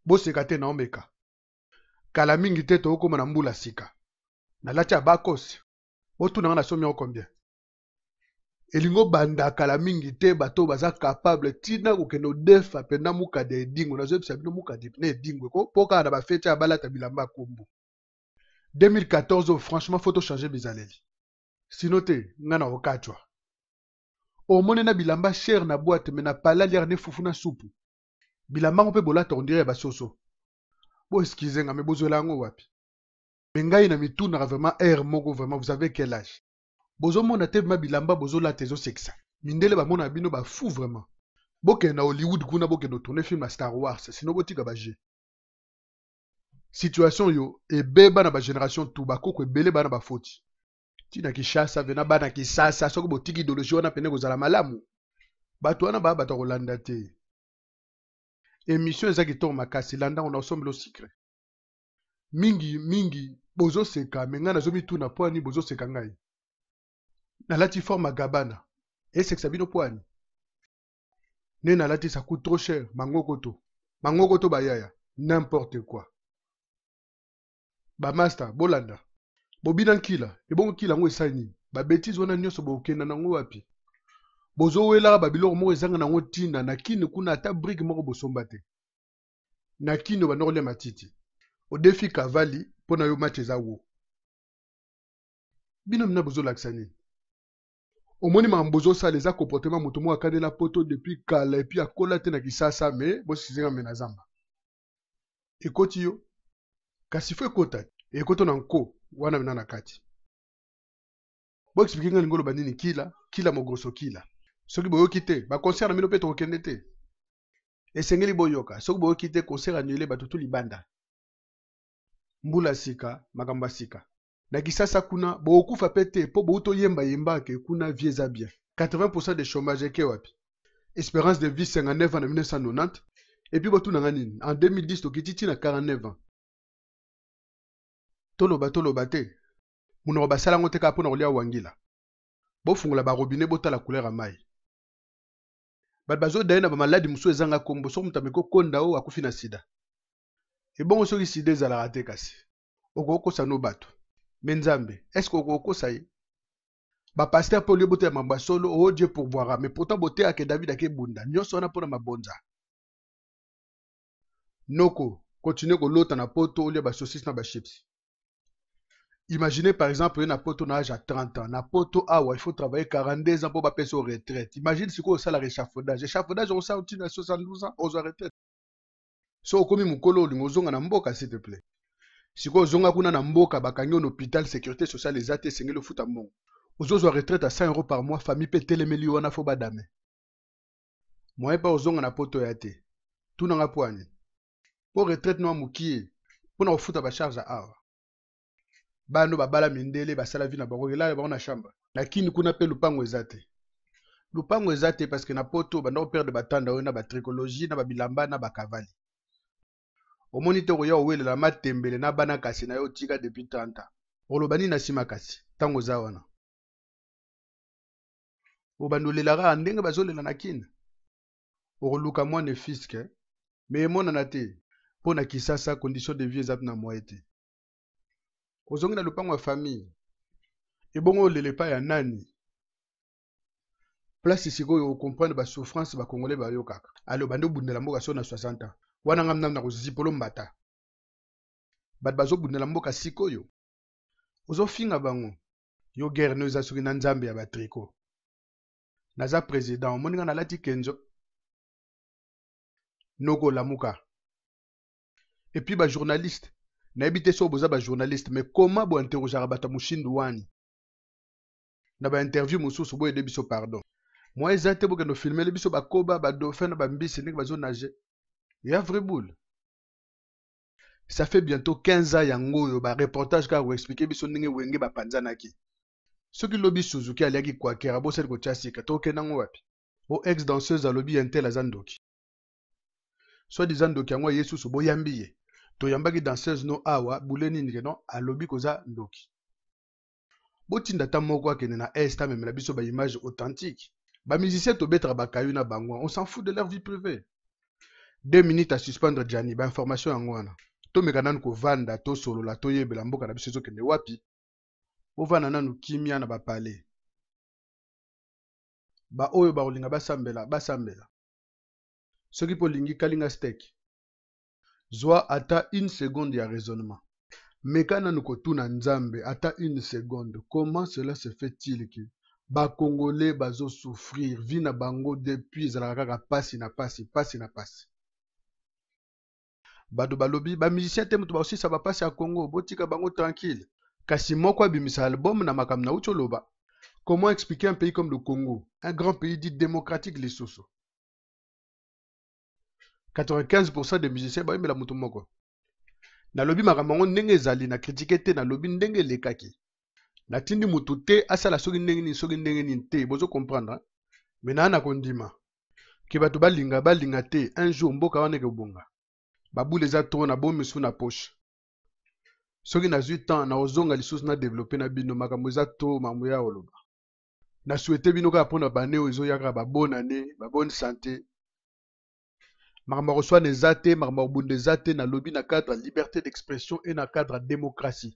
boseka te na omeka kala mingi te tookóma na mbula sika nalati ya bakosi botunanga na somi yako combien elingo banda kala mingi te bato baza capable tina kokende odefa penda mukadi ya edingo nazoyebisa bino mukadi na edingo mpo kaka na bafeti ya balata bilamba ya kombo 2014 franchement faut changer bizaleli sino te nga na okachwa omone na bilamba cher na boîte me na palalière ne fufu na supu bilamba ngo mpe bolata ondire ya basoso bo excuse nga me bozwela yango wapi me ngai na mitunaka vraiment air moko vraiment vous avez quel âge bozomona te ma bilamba bozolata ezosekisa mindele bamona bino bafu vraiment bokende na Hollywood kuna bokende otourne film na Star Wars sino botika baje situation yo ebeba na bagénération tu bakoko ebele bana bafoti tina Kishasa vena bana Kisasa soki botiki idéologie wana pene kozala malamu bato wana baya bato kolanda te émission eza kitoko makasi landango na osombela secret mingi bozoseka me ngai nazomituna po ani bozoseka ngai nalati forme gabana esekisa bino po ani ne nalati ça coûte trop cher mangokoto bayaya n'importe quoi bamaster bolanda bobina nkila ebongo kila yango esali nini babétise wana nyonso bokenda nango wapi bozowelaka babiloko moko ezanga nango ntina na kini kuna ata brike moko bosomba te na kini obanda kolia matiti odefi kavali mpo na yo match eza wo bino mina bozolakisa nini omoni makambo bozosala eza comportement moto moko akandela poto depuis kala epuis akola te na Kisasa me bosizenga me na zamba ekoti yo kasi fo ekota ekoto na nko wana mena na kati boexplike nga lingo oloba nini kila mogroso kila soki boyoki te baconcert na bino mpe tokokende te esengeli boyoka soki boyoki te concert annulé bato tu libanda mbula sika makambo ya sika na Kisasa kuna bokufa pe te mpo bouto yemba ke kuna vie eza bien 80% de chômage eke wapi espérance de vie 59 ans na 1990 et puis botunanga nini en 2010 tokiti tina 49 ans toloba te munoko basalango te kaka mpo na kolia wangila bofungola barobine botala couleur ya mai bato bazodaye na bamaladi mosusu ezanga kombo soki moto ameki okonda oyo akufi na sida ebongo soki sida ezalaka te kasi okokosa no bato me nzambe eske okokosa ye bapaster mpo olie botela mambo ya solo oo die pourvoira mais pourtant boteyake david akebunda nyonso wana mpo na mabonza noko continue kolota na poto olia basaucisse na bachips. Imaginez par exemple, un poto na âge à 30 ans. Na poto awa, il faut travailler 42 ans pour passer aux retraite. Imagine si quoi ça la réchafaudage. Réchafaudage, on s'en tient à 72 ans, aux retraites. So komi mukolo lingozonga na mboka s'il te plaît. Si quoi zonga kuna na mboka bakangi en hôpital sécurité sociale les athées sengé le foot à mbongo. Aux retraite à 100 € par mois, famille pété les millions wana fo badame. Moi pas ozonga na poto ya te. Tout na ngapoani. Pour retraite no mukie. Pour na foot ba charge à awa. Bano babala mindele basala vi na bango elala bango na chambre lakini kuna pe lupango ezate parce que na poto banda perdre batanda oyo na ba tricologie na babilamba na bakavali omoni te koya owelela matembele na bana kasi na yo tika depuis 30 ans olobani na sima kasi tango za wana obandolelaka ndenge bazolela na kina okoluka mwana fiske me emonana te mpo na Kisasa condition de vie ezatu na moye te ozongi na lupango ya famille ebongo olele pa ya nani place sikoyo okomprendre basouffrance bakongole bayo kaka alo bande obundela mboka so na 60 ans wana ngamna na kozipolo mbata bato bazobundela mboka sikoyo ozofinga bango yo guerre no eza soki na nzambe ya batriko naza président omoninga nalati kenzo noko lamuka et puis bajournaliste nayebi te so boza bajournaliste mais comment bointerrogeaka bato ya moshindu wani na bainterview mosusu boyede biso pardon moi eza te bokende ofilmele biso bakoba badauphin na bambisi ndenge bazonage ya vrai boule ça fait bientôt 15 ans yango oyo bareportage kaka koexplike biso ndenge wenge bapanzanaki soki lobi Suzuki aliaki kwakera bosali kotia sika tokendango wapi bo ex danseuse alobi intel aza ndoki soi-disant ndoki yango ye susu boyambi ye toyambaki danseuse no awa bule nini ke non alobi koza ndoki botinda ta moko akende na est amemela biso baimage authentique bamusicien tobetaka bakayu na bango on s'en fout de leur vie privée 2 minutes à suspendre Gianni ba information yango wana tomeka nanu kovanda tosolola toyebela mboka na biso ezokende wapi ovanda nanu kimia na bapale baoyo bakolinga basambela soki mpo olingi kalinga steak zwa ata 1 seconde ya raisonnement meka nanu kotuna nzambe ata 1 seconde comment cela se fait-il que bakongolais bazosouffrir vi na bango depuis ezalaka kaka pasi na pasi bato balobi bamusicien te moto baosisa bapasi ya Congo botika bango tranquille kasi moko abimisa album na makambo na uti oloba comment expliquer un pays comme le Congo un grand pays dit démocratique lisusu 95% des musiciens bayembela moto moko nalobi makambo yango ndenge ezali na kritike te nalobi ndenge elekaki natindi motu te asala soki ndenge nini te bozo comprendre me naa na kondima ke bato balinga te un jour mboka wana ekobonga babule eza tro na bomi misu na poche soki nazwi temps na ozonga lisusu na développe na bino makambo eza to makambo ya oloba na souhaite bino kaka mpona bane oyo ezoyaka babone ane babone santé makambo ya koswana eza te makambo ya kobunda eza te nalobi na cadre ya liberté d'expression et na cadre ya démocratie